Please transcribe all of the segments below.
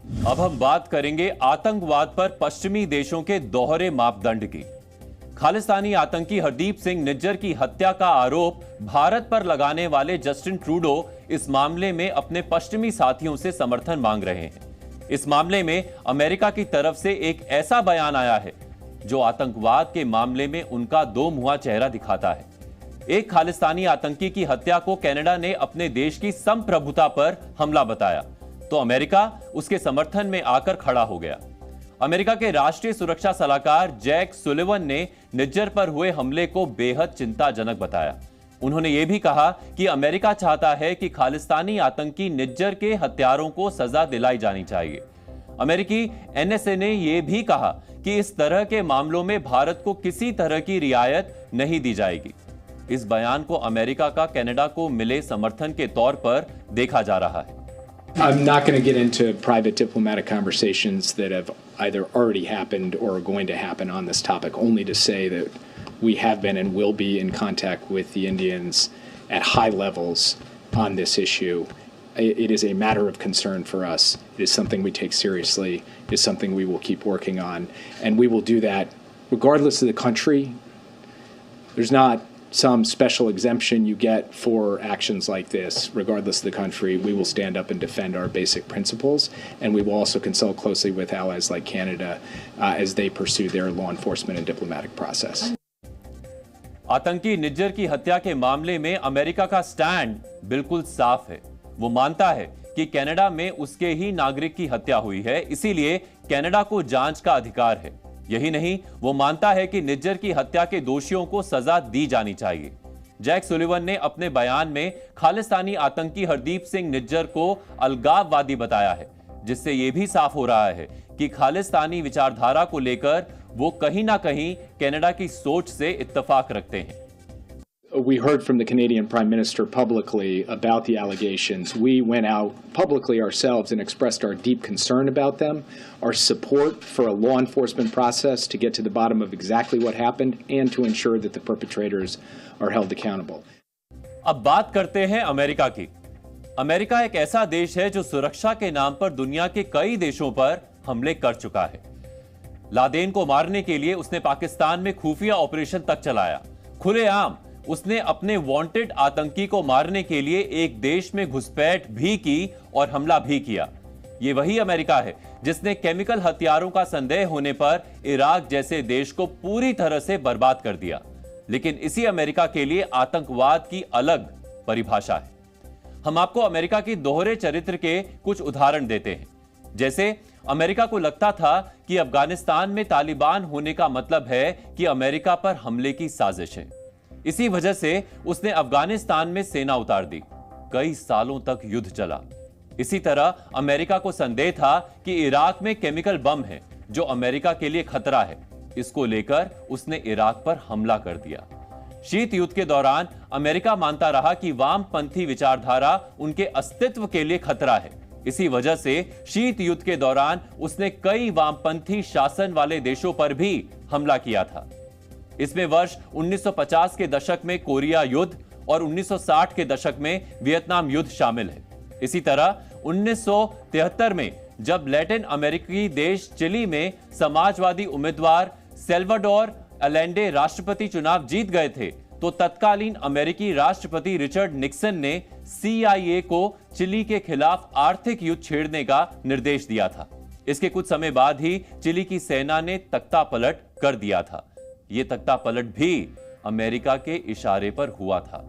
अब हम बात करेंगे आतंकवाद पर पश्चिमी देशों के दोहरे मापदंड की। खालिस्तानी आतंकी हरदीप सिंह निज्जर की हत्या का आरोप भारत पर लगाने वाले जस्टिन ट्रूडो इस मामले में अपने पश्चिमी साथियों से समर्थन मांग रहे हैं। इस मामले में अमेरिका की तरफ से एक ऐसा बयान आया है जो आतंकवाद के मामले में उनका दो मुहा चेहरा दिखाता है। एक खालिस्तानी आतंकी की हत्या को कनाडा ने अपने देश की संप्रभुता पर हमला बताया तो अमेरिका उसके समर्थन में आकर खड़ा हो गया। अमेरिका के राष्ट्रीय सुरक्षा सलाहकार जैक सुलिवन ने निज्जर पर हुए हमले को बेहद चिंताजनक बताया। उन्होंने यह भी कहा कि अमेरिका चाहता है कि खालिस्तानी आतंकी निज्जर के हत्यारों को सजा दिलाई जानी चाहिए। अमेरिकी एनएसए ने यह भी कहा कि इस तरह के मामलों में भारत को किसी तरह की रियायत नहीं दी जाएगी। इस बयान को अमेरिका का कनाडा को मिले समर्थन के तौर पर देखा जा रहा है। I'm not going to get into private diplomatic conversations that have either already happened or are going to happen on this topic, only to say that we have been and will be in contact with the Indians at high levels on this issue. It is a matter of concern for us. It is something we take seriously. It is something we will keep working on. And we will do that regardless of the country. There's not some special exemption you get for actions like this. Regardless of the country, we will stand up and defend our basic principles, and we will also consult closely with allies like Canada as they pursue their law enforcement and diplomatic process. आतंकी निज्जर की हत्या के मामले में America का stand बिल्कुल साफ है। वो मानता है कि कनाडा में उसके ही नागरिक की हत्या हुई है, इसीलिए कनाडा को जांच का अधिकार है। यही नहीं, वो मानता है कि निज्जर की हत्या के दोषियों को सजा दी जानी चाहिए। जैक सुलिवन ने अपने बयान में खालिस्तानी आतंकी हरदीप सिंह निज्जर को अलगाववादी बताया है, जिससे यह भी साफ हो रहा है कि खालिस्तानी विचारधारा को लेकर वो कहीं ना कहीं कनाडा की सोच से इत्तेफाक रखते हैं। We heard from the Canadian Prime Minister publicly about the allegations. We went out publicly ourselves and expressed our deep concern about them, our support for a law enforcement process to get to the bottom of exactly what happened and to ensure that the perpetrators are held accountable. अब बात करते हैं America की। America एक ऐसा देश है जो सुरक्षा के नाम पर दुनिया के कई देशों पर हमले कर चुका है। लादेन को मारने के लिए उसने पाकिस्तान में खुफिया ऑपरेशन तक चलाया। खुलेआम उसने अपने वांटेड आतंकी को मारने के लिए एक देश में घुसपैठ भी की और हमला भी किया। यह वही अमेरिका है जिसने केमिकल हथियारों का संदेह होने पर इराक जैसे देश को पूरी तरह से बर्बाद कर दिया। लेकिन इसी अमेरिका के लिए आतंकवाद की अलग परिभाषा है। हम आपको अमेरिका की दोहरे चरित्र के कुछ उदाहरण देते हैं। जैसे अमेरिका को लगता था कि अफगानिस्तान में तालिबान होने का मतलब है कि अमेरिका पर हमले की साजिश है। इसी वजह से उसने अफगानिस्तान में सेना उतार दी। कई सालों तक युद्ध चला। इसी तरह अमेरिका को संदेह था कि इराक में केमिकल बम है जो अमेरिका के लिए खतरा है। इसको लेकर उसने इराक पर हमला कर दिया। शीत युद्ध के दौरान अमेरिका मानता रहा कि वामपंथी विचारधारा उनके अस्तित्व के लिए खतरा है। इसी वजह से शीत युद्ध के दौरान उसने कई वामपंथी शासन वाले देशों पर भी हमला किया था। इसमें वर्ष 1950 के दशक में कोरिया युद्ध और 1960 के दशक में वियतनाम युद्ध शामिल है। इसी तरह 1973 में जब लैटिन अमेरिकी देश चिली में समाजवादी उम्मीदवार सैल्वाडोर अलेंडे राष्ट्रपति चुनाव जीत गए थे, तो तत्कालीन अमेरिकी राष्ट्रपति रिचर्ड निक्सन ने CIA को चिली के खिलाफ आर्थिक युद्ध छेड़ने का निर्देश दिया था। इसके कुछ समय बाद ही चिली की सेना ने तख्तापलट कर दिया था। यह तख्तापलट भी अमेरिका के इशारे पर हुआ था।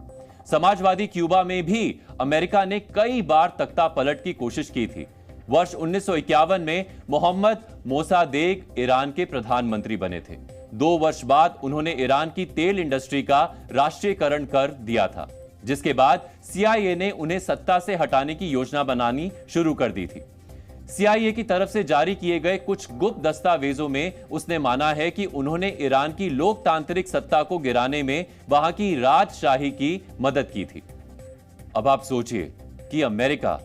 समाजवादी क्यूबा में भी अमेरिका ने कई बार तख्तापलट की कोशिश की थी। वर्ष 1951 में मोहम्मद मोसादेक ईरान के प्रधानमंत्री बने थे। 2 वर्ष बाद उन्होंने ईरान की तेल इंडस्ट्री का राष्ट्रीयकरण कर दिया था, जिसके बाद CIA ने उन्हें सत्ता से हटाने की योजना बनानी शुरू कर दी थी। CIA की तरफ से जारी किए गए कुछ गुप्त दस्तावेजों में उसने माना है कि उन्होंने ईरान की लोकतांत्रिक सत्ता को गिराने में वहां की राजशाही की मदद की थी। अब आप सोचिए कि अमेरिका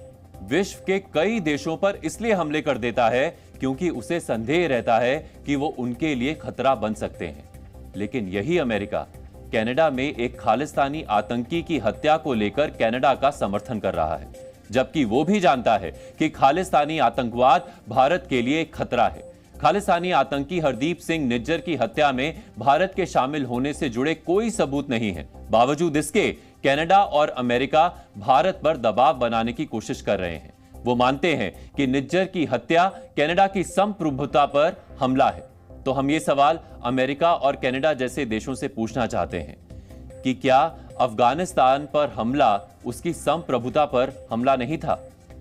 विश्व के कई देशों पर इसलिए हमले कर देता है क्योंकि उसे संदेह रहता है कि वो उनके लिए खतरा बन सकते हैं। लेकिन यही अमेरिका कनाडा में एक खालिस्तानी आतंकी की हत्या को लेकर कनाडा का समर्थन कर रहा है। जबकि वो भी जानता है कि खालिस्तानी आतंकवाद भारत के लिए खतरा है। खालिस्तानी आतंकी हरदीप सिंह निज्जर की हत्या में भारत के शामिल होने से जुड़े कोई सबूत नहीं है। बावजूद इसके कनाडा और अमेरिका भारत पर दबाव बनाने की कोशिश कर रहे हैं। वो मानते हैं कि निज्जर की हत्या कनाडा की संप्रभुता पर हमला है। तो हम ये सवाल अमेरिका और कनाडा जैसे देशों से पूछना चाहते हैं कि क्या अफगानिस्तान पर हमला उसकी संप्रभुता पर हमला नहीं था?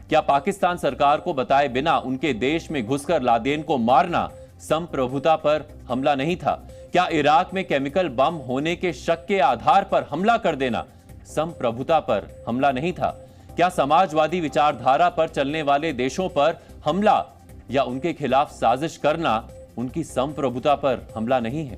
क्या पाकिस्तान सरकार को बताए बिना उनके देश में घुसकर लादेन को मारना संप्रभुता पर हमला नहीं था? क्या इराक में केमिकल बम होने के शक के आधार पर हमला कर देना संप्रभुता पर हमला नहीं था? क्या समाजवादी विचारधारा पर चलने वाले देशों पर हमला या उनके खिलाफ साजिश करना उनकी संप्रभुता पर हमला नहीं है?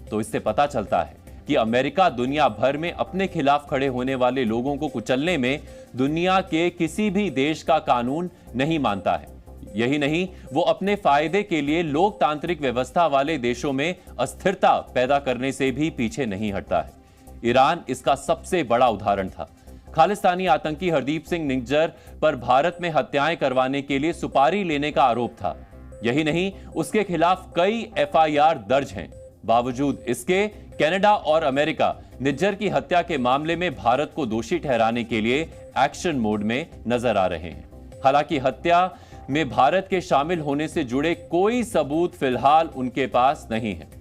तो इससे पता चलता है कि अमेरिका दुनिया भर में अपने खिलाफ खड़े होने वाले लोगों को कुचलने में दुनिया के किसी भी देश का कानून नहीं मानता है। यही नहीं, वो अपने फायदे के लिए लोकतांत्रिक व्यवस्था वाले देशों में अस्थिरता पैदा करने से भी पीछे नहीं हटता है। ईरान इसका सबसे बड़ा उदाहरण था। खालिस्तानी आतंकी हरदीप सिंह निज्जर पर भारत में हत्याएं करवाने के लिए सुपारी लेने का आरोप था। यही नहीं, उसके खिलाफ कई एफआईआर दर्ज हैं। बावजूद इसके कनाडा और अमेरिका निज्जर की हत्या के मामले में भारत को दोषी ठहराने के लिए एक्शन मोड में नजर आ रहे हैं। हालांकि हत्या में भारत के शामिल होने से जुड़े कोई सबूत फिलहाल उनके पास नहीं है।